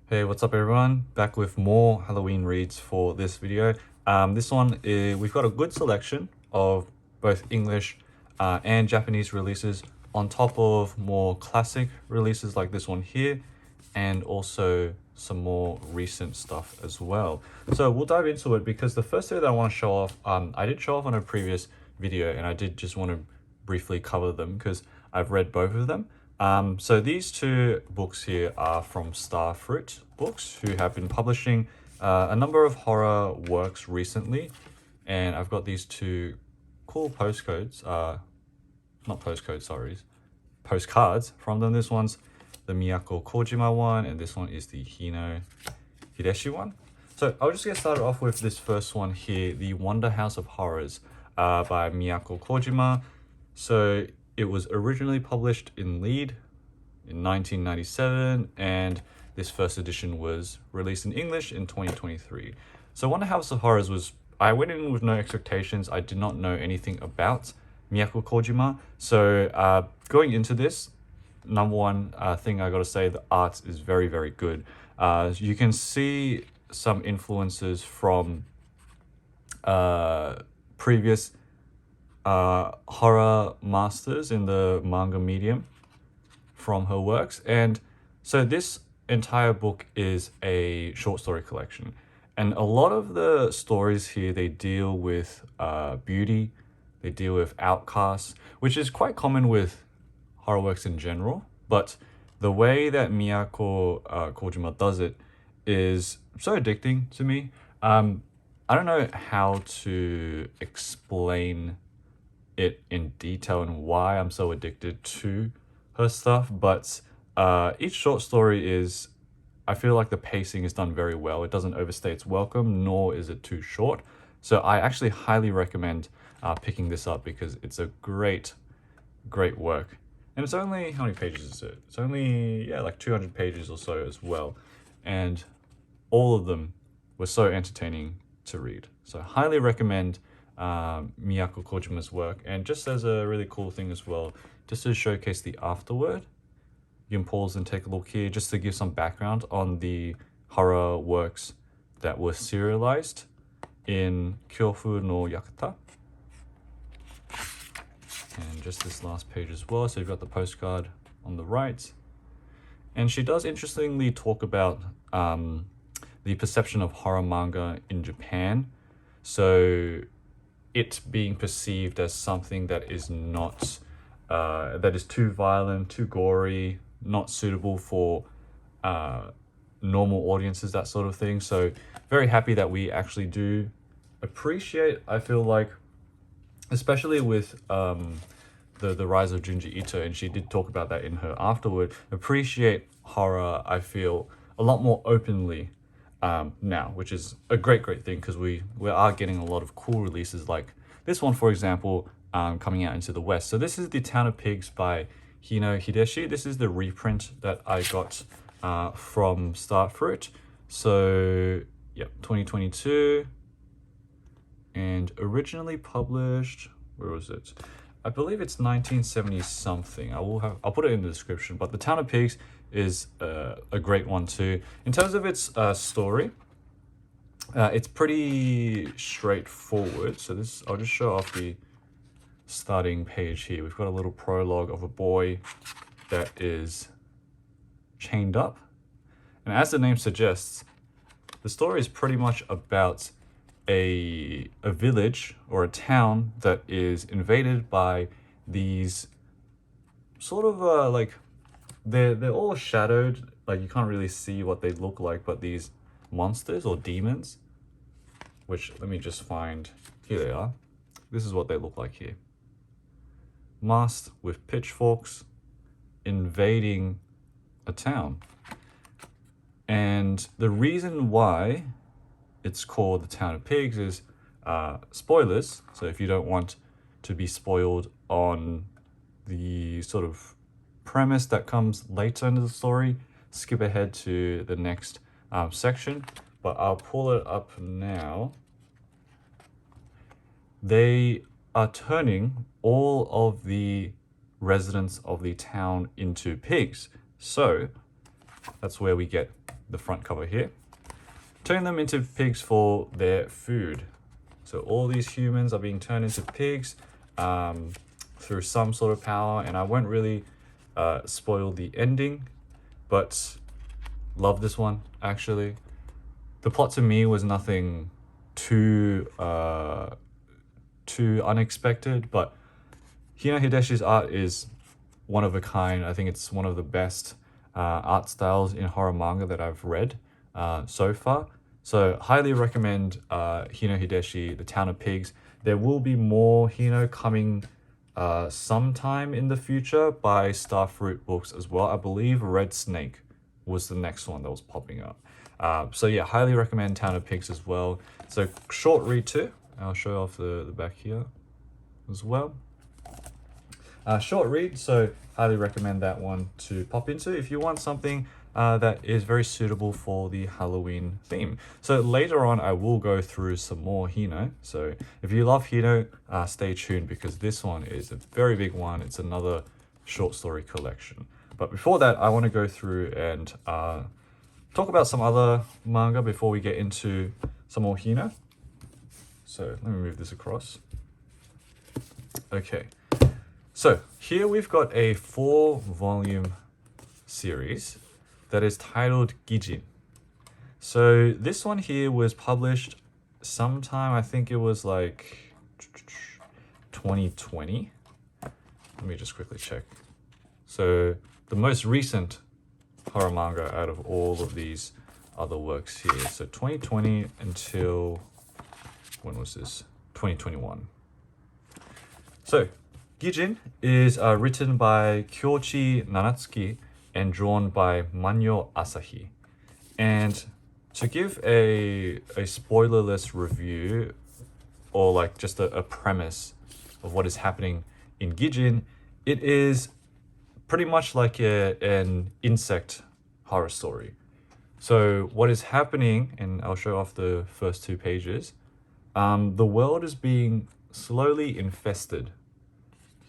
Hey, what's up everyone? Back with more Halloween reads for this video. This one, we've got a good selection of both English and Japanese releases on top of more classic releases like this one here, and also some more recent stuff as well. So we'll dive into it because the first thing that I want to show off, I did show off on a previous video and I did just want to briefly cover them because I've read both of them. So these two books here are from Starfruit Books, who have been publishing a number of horror works recently. And I've got these two cool postcards from them. This one's the Miyako Cojima one, and this one is the Hino Hideshi one. So I'll just get started off with this first one here, The Wonder House of Horrors by Miyako Cojima. So it was originally published in Lead in 1997, and this first edition was released in English in 2023. So Wonder House of Horrors was, I went in with no expectations. I did not know anything about Miyako Cojima. So going into this, number one thing I gotta say, the art is very, very good. You can see some influences from previous horror masters in the manga medium from her works. And so this entire book is a short story collection, and a lot of the stories here, they deal with beauty, they deal with outcasts, which is quite common with horror works in general. But the way that Miyako Kojima does it is so addicting to me. I don't know how to explain it in detail and why I'm so addicted to her stuff, but each short story is, I feel like the pacing is done very well. It doesn't overstay its welcome, nor is it too short. So I actually highly recommend picking this up because it's a great work. And it's only, how many pages is it? It's only, yeah, like 200 pages or so as well. And all of them were so entertaining to read. So highly recommend Miyako Kojima's work. And just as a really cool thing as well, just to showcase the afterword, you can pause and take a look here just to give some background on the horror works that were serialized in Kyofu no Yakata. And just this last page as well. So you've got the postcard on the right. And she does interestingly talk about the perception of horror manga in Japan. So it being perceived as something that is not, that is too violent, too gory, not suitable for normal audiences, that sort of thing. So very happy that we actually do appreciate, I feel like, especially with the rise of Junji Ito, and she did talk about that in her afterword, appreciate horror, I feel, a lot more openly now, which is a great thing, because we are getting a lot of cool releases like this one, for example, coming out into the West. So this is The Town of Pigs by Hino Hideshi. This is the reprint that I got from Starfruit. So yeah, 2022, and originally published, where was it? I believe it's 1970 something. I'll put it in the description, but The Town of Pigs is a great one too. In terms of its story, it's pretty straightforward. So this, I'll just show off the starting page here. We've got a little prologue of a boy that is chained up, and as the name suggests, the story is pretty much about a village or a town that is invaded by these sort of like, they're all shadowed, like you can't really see what they look like, but these monsters or demons, which, let me just find, here they are. This is what they look like here, masked with pitchforks, invading a town. And the reason why it's called The Town of Pigs is spoilers. So if you don't want to be spoiled on the sort of premise that comes later into the story, skip ahead to the next section. But I'll pull it up now. They are turning all of the residents of the town into pigs. So that's where we get the front cover here. Turn them into pigs for their food. So all these humans are being turned into pigs through some sort of power, and I won't really spoil the ending, but love this one actually. The plot to me was nothing too unexpected, but Hino Hideshi's art is one of a kind. I think it's one of the best art styles in horror manga that I've read so far. So highly recommend Hino Hideshi, The Town of Pigs. There will be more Hino coming sometime in the future by Starfruit Books as well. I believe Red Snake was the next one that was popping up. So yeah, highly recommend Town of Pigs as well. So short read too. I'll show off the back here as well. Short read, so highly recommend that one to pop into if you want something that is very suitable for the Halloween theme. So later on, I will go through some more Hino. So if you love Hino, stay tuned because this one is a very big one. It's another short story collection. But before that, I want to go through and talk about some other manga before we get into some more Hino. So let me move this across. Okay. So here we've got a 4-volume series that is titled Gijin. So this one here was published sometime, I think it was like 2020. Let me just quickly check. So the most recent horror manga out of all of these other works here. So 2020 until, when was this? 2021. So Gijin is written by Kyouichi Nanatsuki and drawn by Manyo Asahi. And to give a spoilerless review, or like just a premise of what is happening in Gijin, it is pretty much like an insect horror story. So what is happening, and I'll show off the first 2 pages, the world is being slowly infested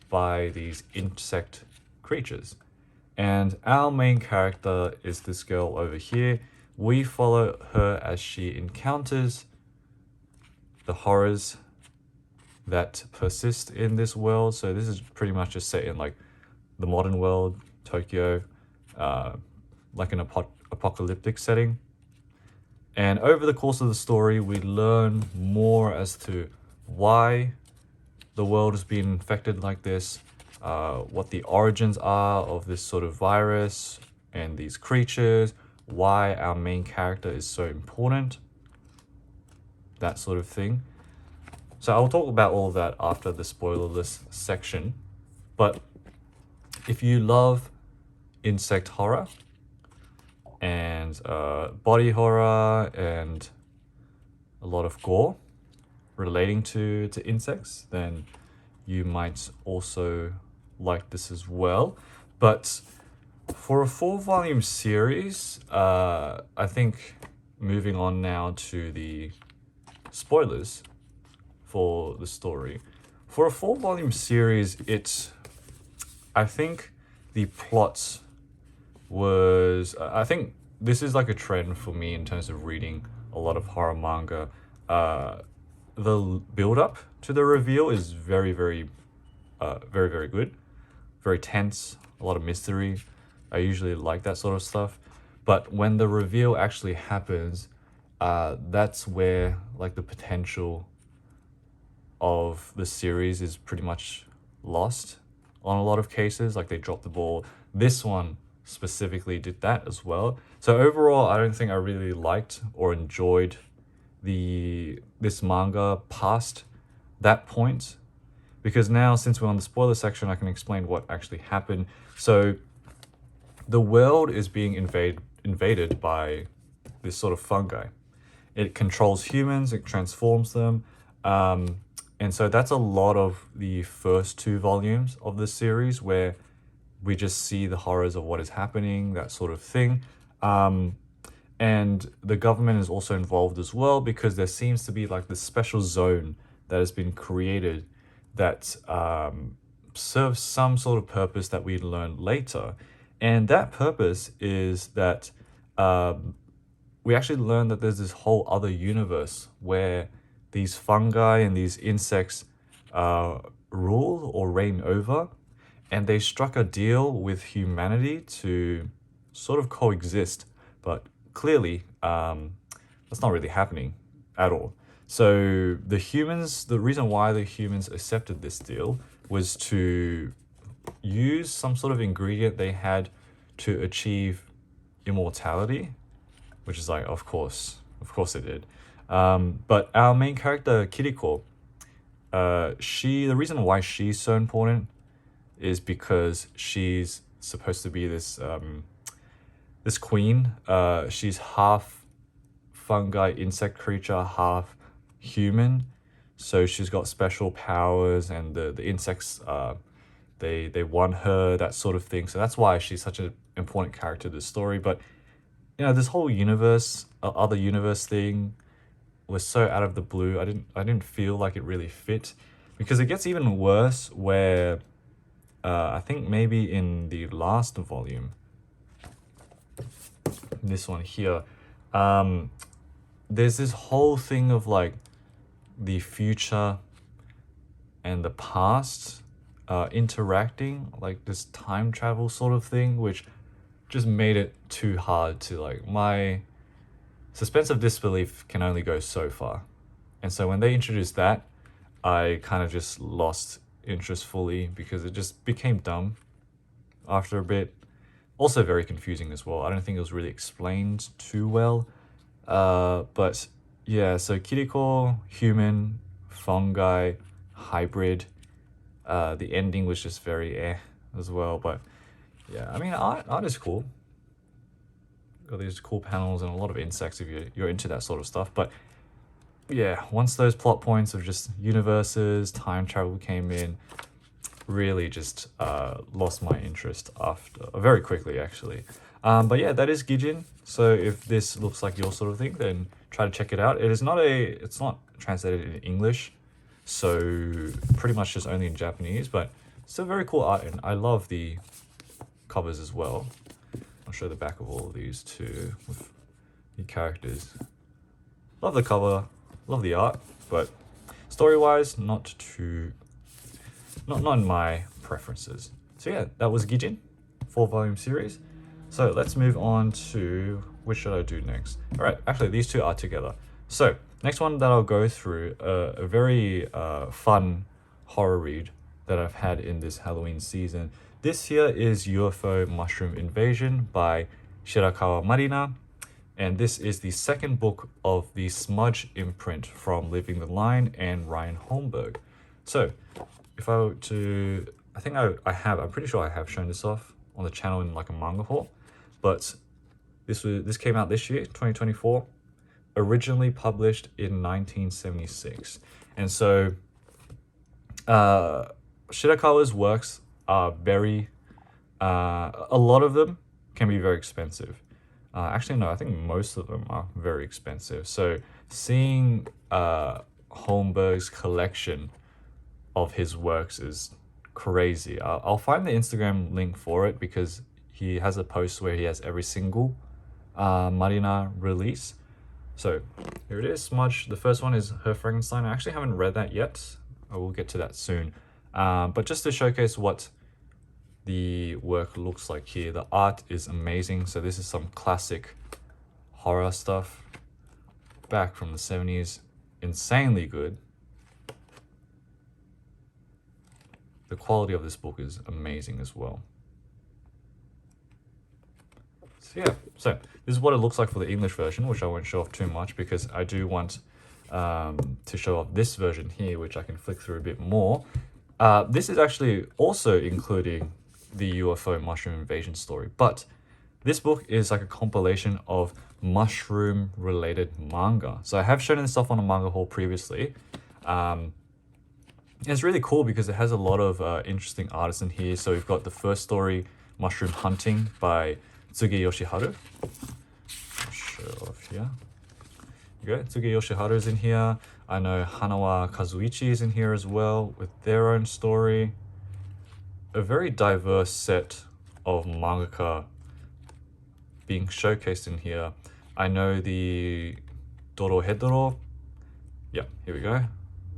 by these insect creatures. And our main character is this girl over here. We follow her as she encounters the horrors that persist in this world. So this is pretty much just set in like the modern world, Tokyo, like an apocalyptic setting. And over the course of the story, we learn more as to why the world has been infected like this, what the origins are of this sort of virus and these creatures, why our main character is so important, that sort of thing. So I'll talk about all of that after the spoilerless section. But if you love insect horror and body horror and a lot of gore relating to insects, then you might also like this as well. But for a 4-volume series, I think moving on now to the spoilers for the story. For a 4-volume series, I think the plot was, I think this is like a trend for me in terms of reading a lot of horror manga. The build-up to the reveal is very, very good. Very tense, a lot of mystery. I usually like that sort of stuff. But when the reveal actually happens, that's where like the potential of the series is pretty much lost on a lot of cases. Like they dropped the ball. This one specifically did that as well. So overall, I don't think I really liked or enjoyed this manga past that point, because now, since we're on the spoiler section, I can explain what actually happened. So the world is being invaded by this sort of fungi. It controls humans, it transforms them, and so that's a lot of the first 2 volumes of the series, where we just see the horrors of what is happening, that sort of thing. And the government is also involved as well, because there seems to be like this special zone that has been created that serves some sort of purpose that we learn later. And that purpose is that we actually learn that there's this whole other universe where these fungi and these insects rule or reign over, and they struck a deal with humanity to sort of coexist, but clearly that's not really happening at all. So the reason why the humans accepted this deal was to use some sort of ingredient they had to achieve immortality, which is like, of course it did. But our main character, Kiriko, the reason why she's so important is because she's supposed to be this queen. She's half fungi insect creature, half human. So she's got special powers, and the insects they want her, that sort of thing. So that's why she's such an important character to the story. But this whole other universe thing was so out of the blue. I didn't feel like it really fit, because it gets even worse where I think maybe in the last volume, this one here, there's this whole thing of like the future and the past interacting, like this time travel sort of thing, which just made it too hard to, like, my suspense of disbelief can only go so far. And so when they introduced that, I kind of just lost interest fully, because it just became dumb after a bit. Also very confusing as well. I don't think it was really explained too well. But yeah, so Kiriko, human, fungi, hybrid. The ending was just very as well. But yeah, I mean, art is cool. Got these cool panels and a lot of insects if you're into that sort of stuff. But yeah, once those plot points of just universes, time travel came in, really just lost my interest very quickly, actually. But yeah, that is Gijin. So if this looks like your sort of thing, then try to check it out. It's not translated in English, so pretty much just only in Japanese, but still very cool art, and I love the covers as well. I'll show the back of all of these too with the characters. Love the cover, love the art, but story-wise, not in my preferences. So yeah, that was Gijin, 4-volume series. So let's move on to, which should I do next? All right, actually these two are together. So next one that I'll go through, a very fun horror read that I've had in this Halloween season. This here is UFO Mushroom Invasion by Shirakawa Marina. And this is the second book of the Smudge imprint from Living the Line and Ryan Holmberg. So if I were to, I'm pretty sure I have shown this off on the channel in like a manga haul, but this came out this year, 2024, originally published in 1976. And so Shirakawa's works are very, a lot of them can be very expensive. Actually, no, I think most of them are very expensive. So seeing Holmberg's collection of his works is crazy. I'll find the Instagram link for it, because he has a post where he has every single Marina release. So here it is, Smudge. The first one is Her Frankenstein. I actually haven't read that yet. I will get to that soon. But just to showcase what the work looks like here, the art is amazing. So this is some classic horror stuff back from the 70s. Insanely good. The quality of this book is amazing as well. So yeah, so this is what it looks like for the English version, which I won't show off too much, because I do want to show off this version here, which I can flick through a bit more. This is actually also including the UFO Mushroom Invasion story, but this book is like a compilation of mushroom related manga. So I have shown this stuff on a manga haul previously. It's really cool because it has a lot of interesting artists in here. So we've got the first story, Mushroom Hunting by Tsuge Yoshiharu. I'll show off here. You go, Tsuge Yoshiharu is in here. I know Hanawa Kazuichi is in here as well with their own story. A very diverse set of mangaka being showcased in here. I know the Dorohedoro. Yeah, here we go.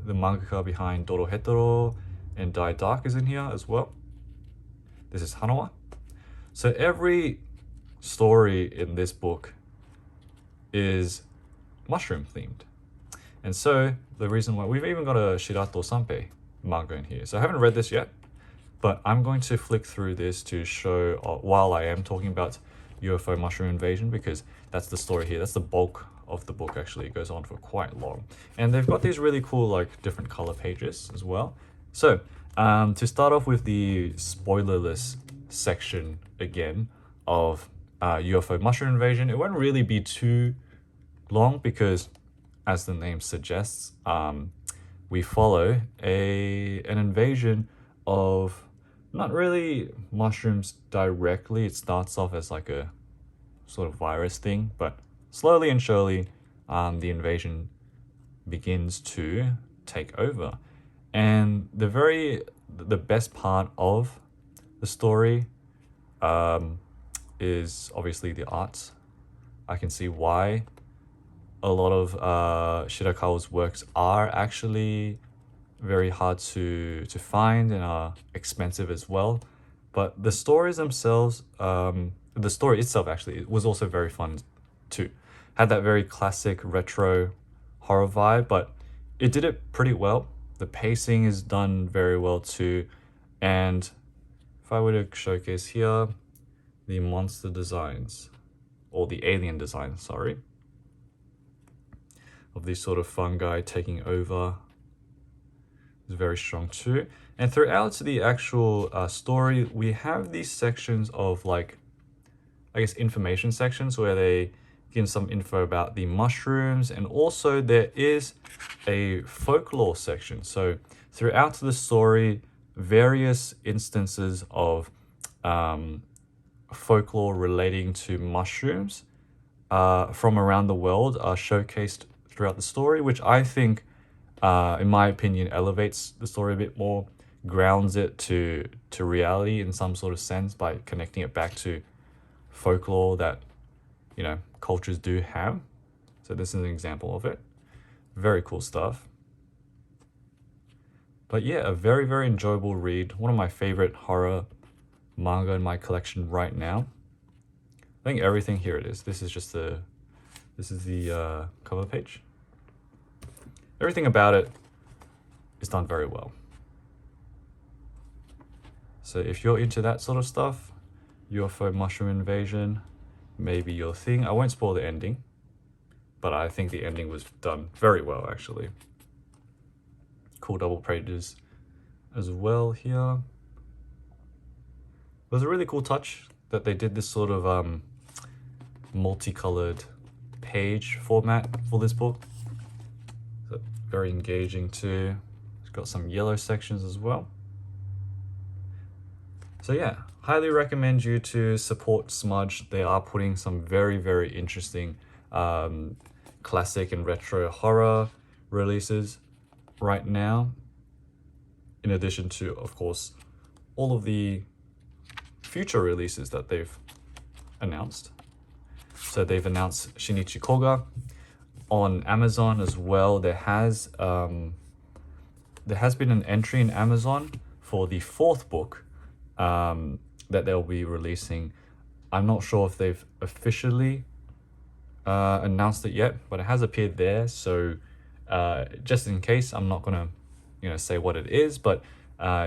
The mangaka behind Dorohedoro and Die Dark is in here as well. This is Hanoa. So every story in this book is mushroom themed. And so the reason why we've even got a Shirato Sanpei manga in here. So I haven't read this yet, but I'm going to flick through this to show while I am talking about UFO Mushroom Invasion, because that's the story here. That's the bulk of the book. Actually, it goes on for quite long, and they've got these really cool like different color pages as well. So to start off with the spoilerless section again of UFO Mushroom Invasion, it won't really be too long because, as the name suggests, we follow an invasion of not really mushrooms directly. It starts off as like a sort of virus thing, but slowly and surely the invasion begins to take over. And the best part of the story is obviously the art. I can see why a lot of Shirakawa's works are actually very hard to find and are expensive as well. But the stories themselves, the story itself actually was also very fun too. Had that very classic retro horror vibe, but it did it pretty well. The pacing is done very well too. And if I were to showcase here, the monster designs, or the alien designs, sorry, of these sort of fungi taking over is very strong too. And throughout the actual story, we have these sections of like, I guess, information sections where they give some info about the mushrooms, and also there is a folklore section. So throughout the story, various instances of folklore relating to mushrooms from around the world are showcased throughout the story, which I think, in my opinion, elevates the story a bit more, grounds it to reality in some sort of sense by connecting it back to folklore that, you know, cultures do have. So this is an example of it. Very cool stuff. But yeah, a very, very enjoyable read. One of my favorite horror manga in my collection right now. I think everything, here it is. This is the cover page. Everything about it is done very well. So if you're into that sort of stuff, UFO Mushroom Invasion may be your thing. I won't spoil the ending, but I think the ending was done very well actually. Cool double pages as well here. It was a really cool touch that they did this sort of multicolored page format for this book. So very engaging too. It's got some yellow sections as well. So yeah, highly recommend you to support Smudge. They are putting some very, very interesting classic and retro horror releases right now, in addition to, of course, all of the future releases that they've announced. So they've announced Shinichi Koga on Amazon as well. There has been an entry in Amazon for the fourth book that they'll be releasing. I'm not sure if they've officially announced it yet, but it has appeared there. So just in case, I'm not gonna, say what it is, but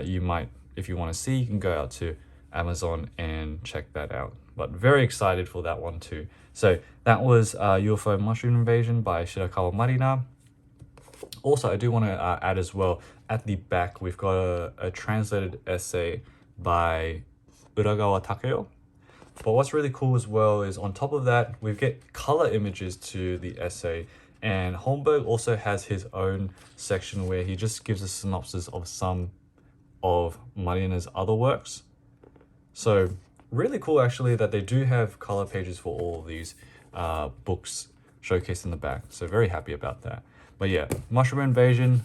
you might, if you want to see, you can go out to Amazon and check that out. But very excited for that one too. So that was UFO Mushroom Invasion by Shirakawa Marina. Also, I do want to add as well, at the back, we've got a translated essay by Uragawa Takeo. But what's really cool as well is on top of that, we get color images to the essay. And Holmberg also has his own section where he just gives a synopsis of some of Marina's other works. So really cool actually that they do have color pages for all of these books showcased in the back. So very happy about that. But yeah, Mushroom Invasion,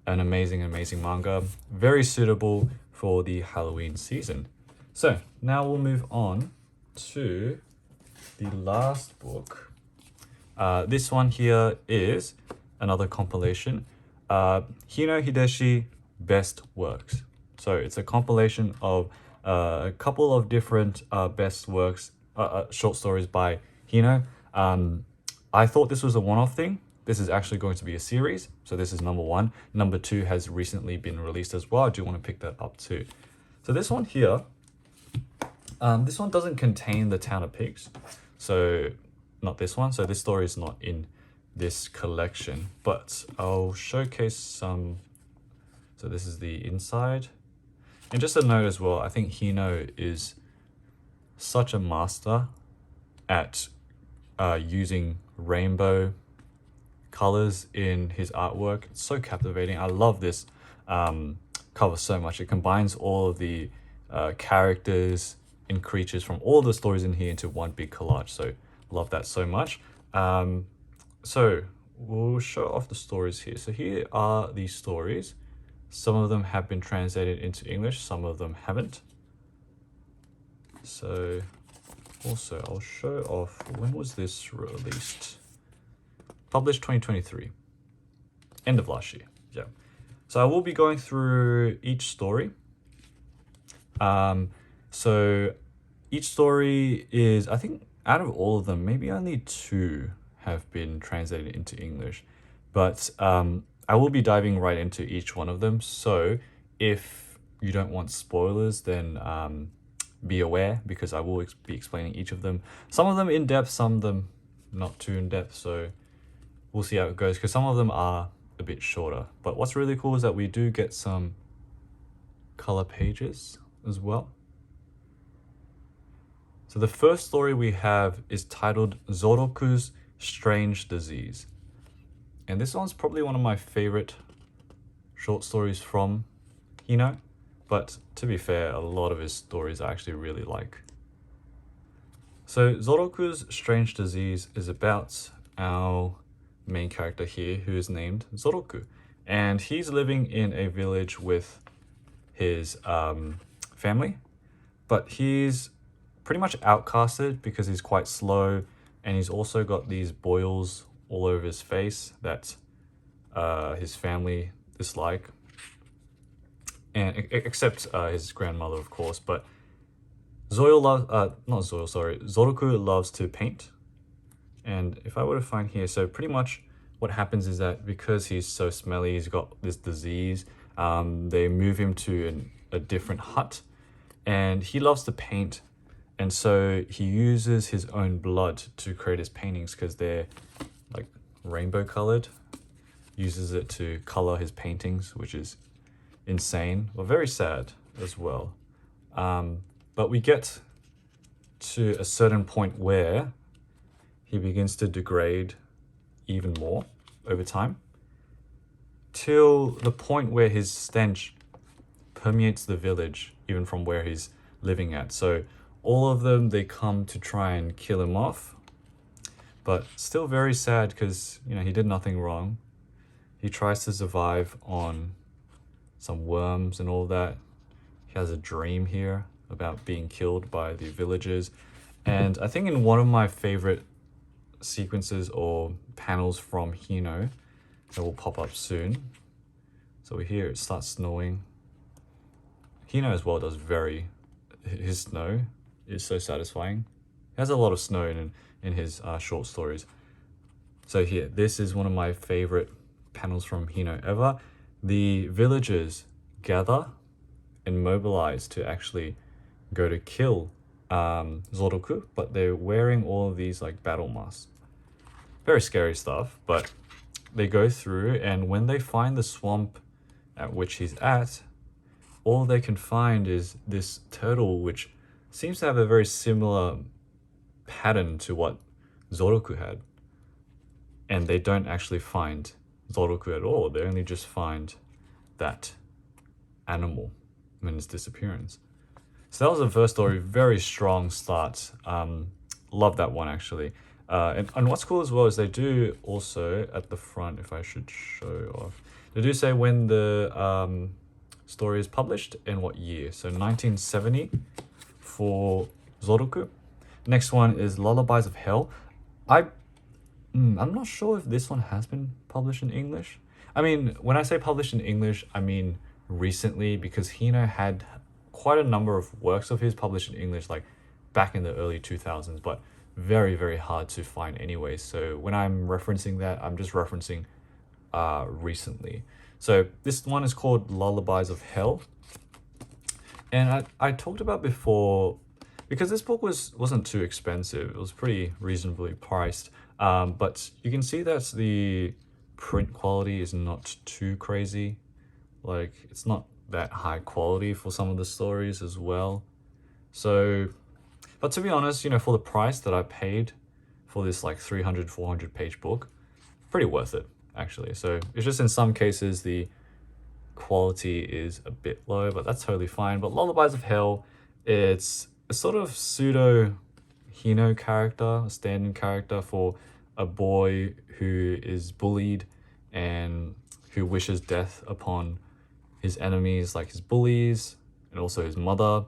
an amazing, amazing manga. Very suitable for the Halloween season. So now we'll move on to the last book This one here is another compilation, Hino Hideshi Best Works. So it's a compilation of a couple of different best works, short stories by Hino. I thought this was a one-off thing. This is actually going to be a series. So this is number 1. Number 2 has recently been released as well. I do want to pick that up too. So this one here, this one doesn't contain the Town of Pigs. So not this one. So this story is not in this collection, but I'll showcase some. So this is the inside. And just a note as well, I think Hino is such a master at using rainbow colors in his artwork. It's so captivating. I love this cover so much. It combines all of the characters and creatures from all the stories in here into one big collage. So love that so much. So we'll show off the stories here. So here are the stories. Some of them have been translated into English, some of them haven't. So also I'll show off, when was this released? Published 2023, end of last year. Yeah. So I will be going through each story. So each story is, I think out of all of them, maybe only 2 have been translated into English, but I will be diving right into each one of them. So if you don't want spoilers, then be aware, because I will be explaining each of them. Some of them in depth, some of them not too in depth. So we'll see how it goes, because some of them are a bit shorter. But what's really cool is that we do get some color pages as well. So the first story we have is titled Zoroku's Strange Disease. And this one's probably one of my favorite short stories from Hino. But to be fair, a lot of his stories I actually really like. So Zoroku's Strange Disease is about our main character here, who is named Zoroku. And he's living in a village with his family. But he's pretty much outcasted because he's quite slow. And he's also got these boils all over his face that his family dislike, and except his grandmother, of course. But Zoroku loves to paint. And if I were to find here, so pretty much what happens is that because he's so smelly, he's got this disease, they move him to a different hut, and he loves to paint. And so he uses his own blood to create his paintings, because they're like rainbow colored. Uses it to color his paintings, which is insane, but very sad as well. But we get to a certain point where he begins to degrade even more over time, till the point where his stench permeates the village, even from where he's living at. So all of them, they come to try and kill him off, but still very sad, because he did nothing wrong. He tries to survive on some worms and all that. He has a dream here about being killed by the villagers. And I think in one of my favorite sequences or panels from Hino that will pop up soon. So here it starts snowing. Hino as well does his snow is so satisfying. He has a lot of snow in his short stories. So here, this is one of my favorite panels from Hino ever. The villagers gather and mobilize to actually go to kill Zoroku, but they're wearing all of these like battle masks. Very scary stuff, but they go through, and when they find the swamp at which he's at, all they can find is this turtle, which seems to have a very similar pattern to what Zoroku had. And they don't actually find Zoroku at all. They only just find that animal and its disappearance. So that was the first story. Very strong start. Love that one, actually. And what's cool as well is they do also at the front, if I should show off, they do say when the story is published and what year. So 1970 for Zoroku. Next one is Lullabies of Hell. I I'm not sure if this one has been published in English. I mean, when I say published in English, I mean recently, because Hino had quite a number of works of his published in English, like back in the early 2000s, but very, very hard to find anyway. So when I'm referencing that, I'm just referencing recently. So this one is called Lullabies of Hell. And I talked about before, because this book wasn't too expensive, it was pretty reasonably priced. But you can see that the print quality is not too crazy. Like, it's not that high quality for some of the stories as well. So, but to be honest, for the price that I paid for this like 300, 400 page book, pretty worth it, actually. So it's just in some cases the quality is a bit low, but that's totally fine. But Lullabies of Hell, it's a sort of pseudo Hino character, a stand-in character for a boy who is bullied and who wishes death upon his enemies, like his bullies and also his mother,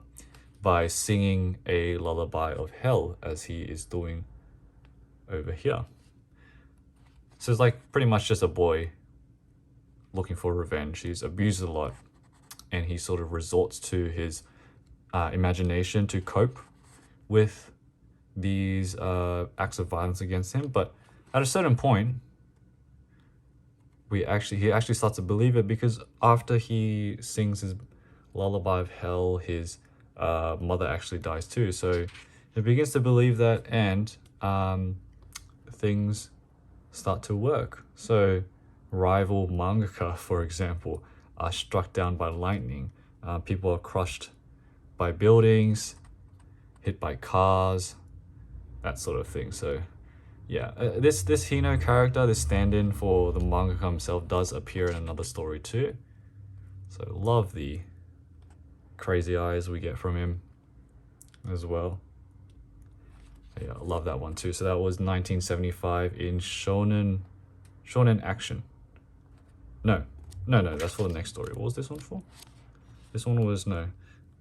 by singing a lullaby of hell, as he is doing over here. So it's like pretty much just a boy looking for revenge. He's abused a lot and he sort of resorts to his imagination to cope with these acts of violence against him. But at a certain point, he actually starts to believe it, because after he sings his lullaby of hell, his mother actually dies too. So he begins to believe that, and things start to work. So rival mangaka, for example, are struck down by lightning. People are crushed by buildings, hit by cars, that sort of thing. So yeah, this Hino character, this stand-in for the mangaka himself, does appear in another story too. So love the crazy eyes we get from him as well. Yeah, I love that one too. So that was 1975 in Shonen Action. No, that's for the next story. What was this one for? This one was, no,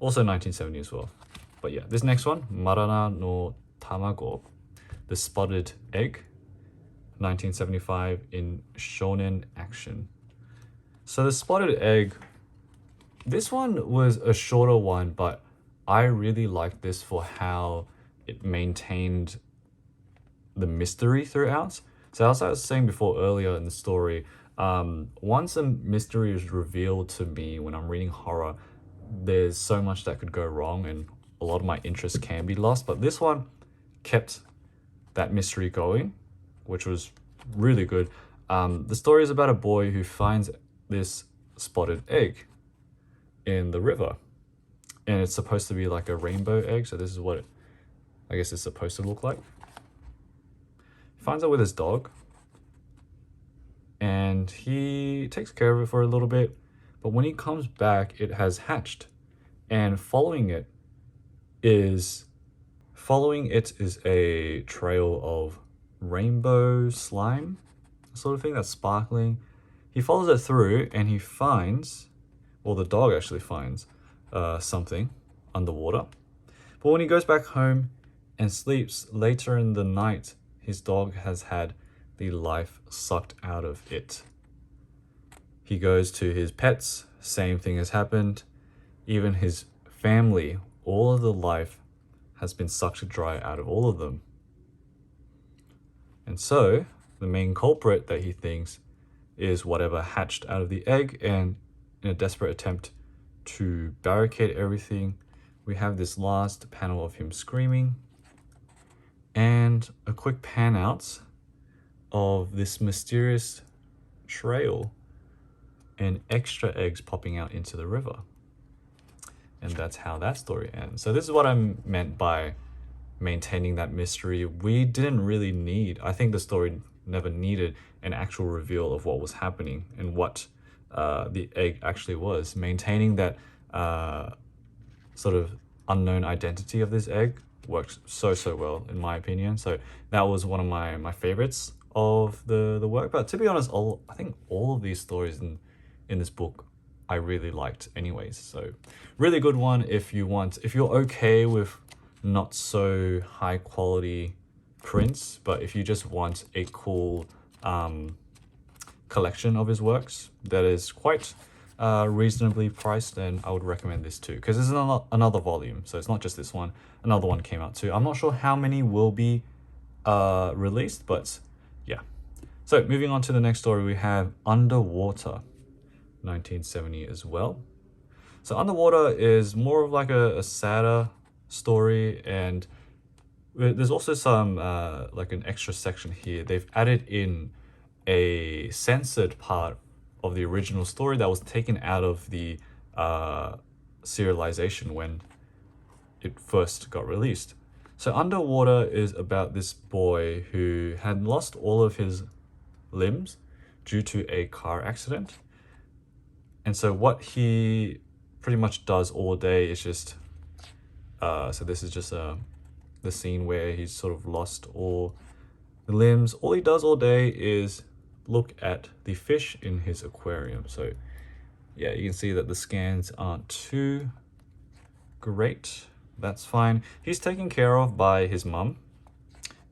also 1970 as well. But yeah, this next one, Marina no Tamago, the Spotted Egg, 1975 in Shonen Action. So the Spotted Egg, this one was a shorter one, but I really liked this for how it maintained the mystery throughout. So as I was saying before earlier in the story, once a mystery is revealed to me when I'm reading horror, there's so much that could go wrong and a lot of my interest can be lost. But this one kept that mystery going, which was really good. The story is about a boy who finds this spotted egg in the river, and it's supposed to be like a rainbow egg. So this is what I guess it's supposed to look like. He finds out with his dog, and he takes care of it for a little bit. But when he comes back, it has hatched, and following it is a trail of rainbow slime, sort of thing that's sparkling. He follows it through, and he finds, well, the dog actually finds something underwater. But when he goes back home and sleeps later in the night, his dog has had the life sucked out of it. He goes to his pets, same thing has happened. Even his family, all of the life has been sucked dry out of all of them. And so the main culprit that he thinks is whatever hatched out of the egg, and in a desperate attempt to barricade everything, we have this last panel of him screaming and a quick pan out of this mysterious trail and extra eggs popping out into the river. And that's how that story ends. So this is what I meant by maintaining that mystery. We didn't really need, I think the story never needed an actual reveal of what was happening and what the egg actually was. Maintaining that sort of unknown identity of this egg works so well, in my opinion. So that was one of my favorites of the work. But to be honest, I think all of these stories in this book I really liked anyways. So really good one if you're okay with not so high quality prints, but if you just want a cool collection of his works that is quite reasonably priced, then I would recommend this too, because this is another volume, so it's not just this one. Another one came out too. I'm not sure how many will be released, but yeah. So moving on to the next story, we have Underwater, 1970 as well. So Underwater is more of like a sadder story, and there's also some like an extra section here. They've added in a censored part of the original story that was taken out of the serialization when it first got released. So Underwater is about this boy who had lost all of his limbs due to a car accident. And so what he pretty much does all day is just, so this is just the scene where he's sort of lost all the limbs. All he does all day is look at the fish in his aquarium. So yeah, you can see that the scans aren't too great. That's fine. He's taken care of by his mum,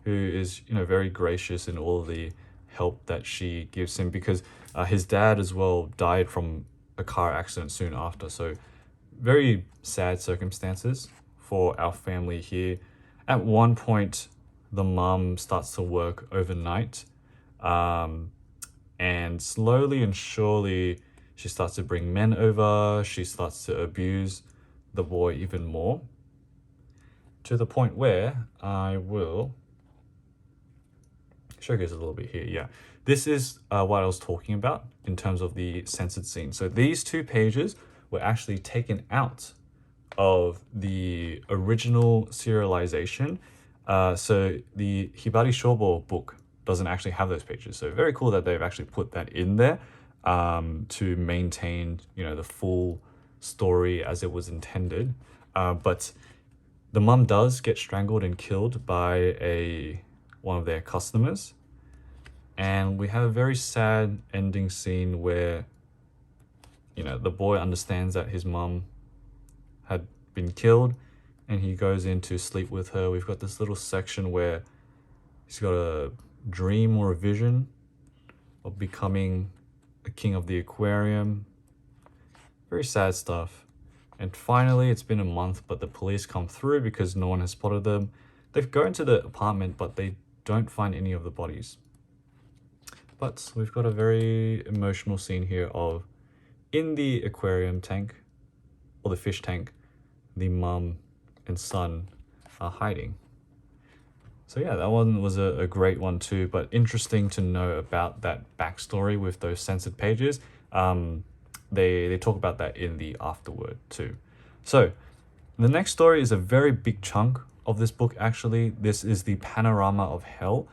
who is, you know, very gracious in all the help that she gives him, because his dad as well died from a car accident soon after. So very sad circumstances for our family here. At one point, the mum starts to work overnight, and slowly and surely she starts to bring men over. She starts to abuse the boy even more, to the point where I will showcase a little bit here. Yeah, this is what I was talking about in terms of the censored scene. So these 2 pages were actually taken out of the original serialization. So the Hibari Shobo book doesn't actually have those pages. So very cool that they've actually put that in there to maintain, you know, the full story as it was intended. But the mum does get strangled and killed by one of their customers. And we have a very sad ending scene where, you know, the boy understands that his mum had been killed and he goes in to sleep with her. We've got this little section where he's got a dream or a vision of becoming the king of the aquarium. Very sad stuff. And finally, it's been a month, but the police come through because no one has spotted them. They go into the apartment, but they don't find any of the bodies. But we've got a very emotional scene here of, in the aquarium tank, or the fish tank, the mum and son are hiding. So yeah, that one was a great one too, but interesting to know about that backstory with those censored pages. They talk about that in the afterword too. So the next story is a very big chunk of this book actually. This is the Panorama of Hell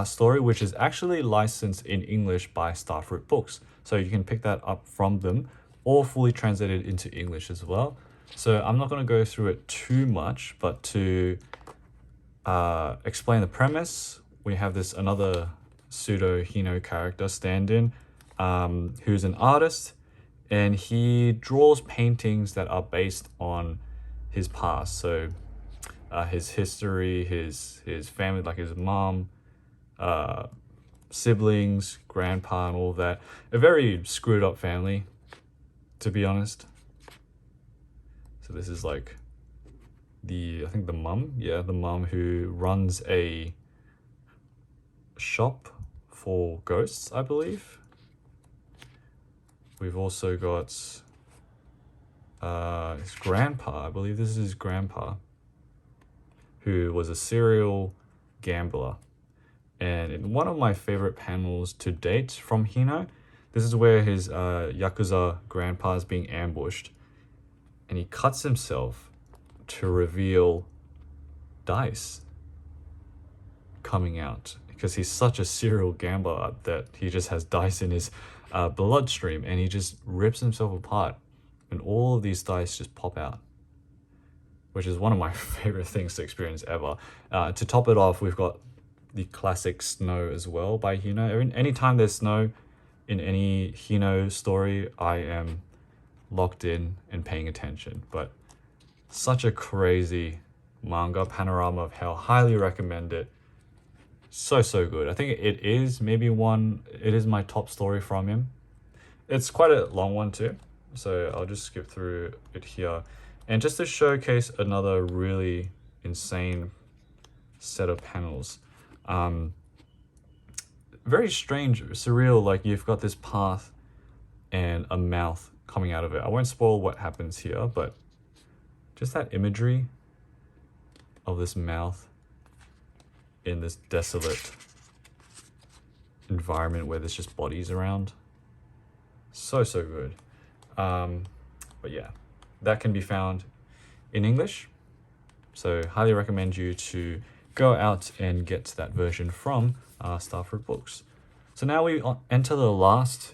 story, which is actually licensed in English by Starfruit Books. So you can pick that up from them, or fully translated into English as well. So I'm not going to go through it too much, but to explain the premise, we have another pseudo Hino character stand-in, who's an artist, and he draws paintings that are based on his past. So his history, his family, like his mom, siblings, grandpa, and all of that. A very screwed up family, to be honest. So this is like I think the mum, yeah, the mum who runs a shop for ghosts, I believe. We've also got his grandpa, I believe this is his grandpa, who was a serial gambler. And in one of my favorite panels to date from Hino, this is where his Yakuza grandpa is being ambushed, and he cuts himself to reveal dice coming out, because he's such a serial gambler that he just has dice in his bloodstream, and he just rips himself apart, and all of these dice just pop out, which is one of my favorite things to experience ever. To top it off, we've got the classic snow as well by Hino. Anytime there's snow in any Hino story, I am locked in and paying attention. But such a crazy manga, Panorama of Hell. Highly recommend it. So good. I think it is my top story from him. It's quite a long one too, so I'll just skip through it here. And just to showcase another really insane set of panels. Very strange, surreal, like you've got this path and a mouth coming out of it. I won't spoil what happens here, but just that imagery of this mouth in this desolate environment where there's just bodies around. So good. But yeah, that can be found in English, so highly recommend you to go out and get that version from Starfruit Books. So now we enter the last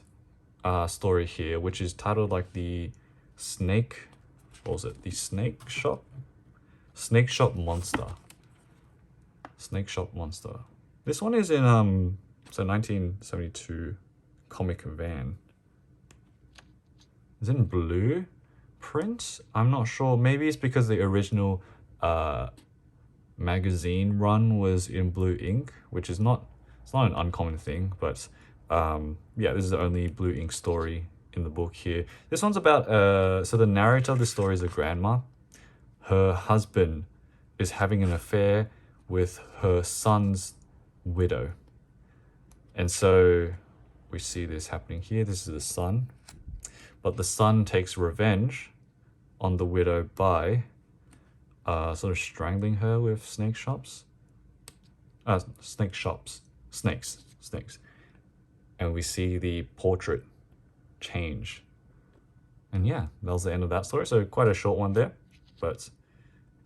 story here, which is titled like the snake, what was it, the snake shop monster. Snake shop monster. This one is in 1972 comic van. Is it in blue print? I'm not sure. Maybe it's because the original magazine run was in blue ink, which is not an uncommon thing, but yeah, this is the only blue ink story in the book here. This one's about so the narrator of the story is a grandma. Her husband is having an affair with her son's widow, and so we see this happening here. This is the son, but the son takes revenge on the widow by sort of strangling her with snakes. And we see the portrait change. And yeah, that was the end of that story. So quite a short one there, but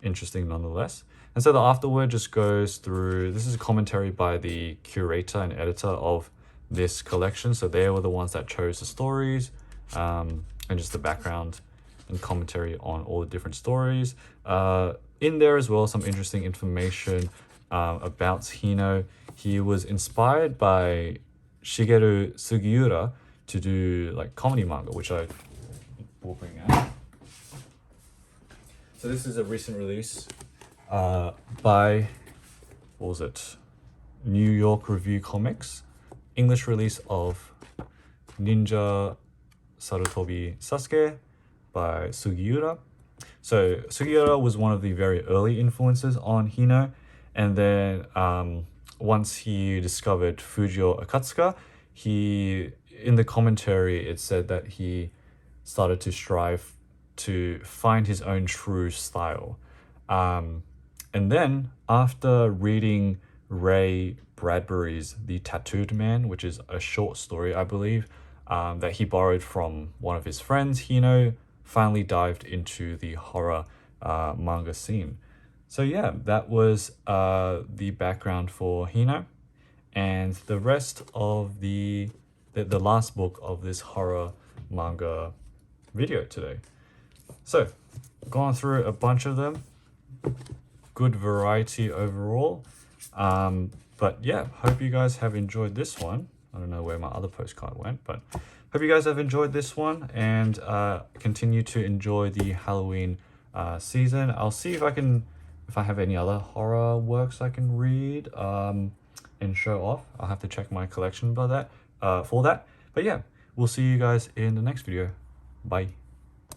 interesting nonetheless. And so the afterword just goes through, this is a commentary by the curator and editor of this collection. So they were the ones that chose the stories, and just the background and commentary on all the different stories. In there as well, some interesting information about Hino. He was inspired by Shigeru Sugiura to do like comedy manga, which I will bring out. So this is a recent release by, what was it, New York Review Comics, English release of Ninja Sarutobi Sasuke by Sugiura. So Sugiura was one of the very early influences on Hino, and then once he discovered Fujio Akatsuka, in the commentary it said that he started to strive to find his own true style. And then after reading Ray Bradbury's The Tattooed Man, which is a short story, I believe, that he borrowed from one of his friends, Hino finally dived into the horror manga scene. So yeah, that was the background for Hino, and the rest of the last book of this horror manga video today. So, gone through a bunch of them. Good variety overall. But yeah, hope you guys have enjoyed this one. I don't know where my other postcard went, but hope you guys have enjoyed this one, and continue to enjoy the Halloween season. I'll see if I have any other horror works I can read and show off. I'll have to check my collection for that. But yeah, we'll see you guys in the next video. Bye.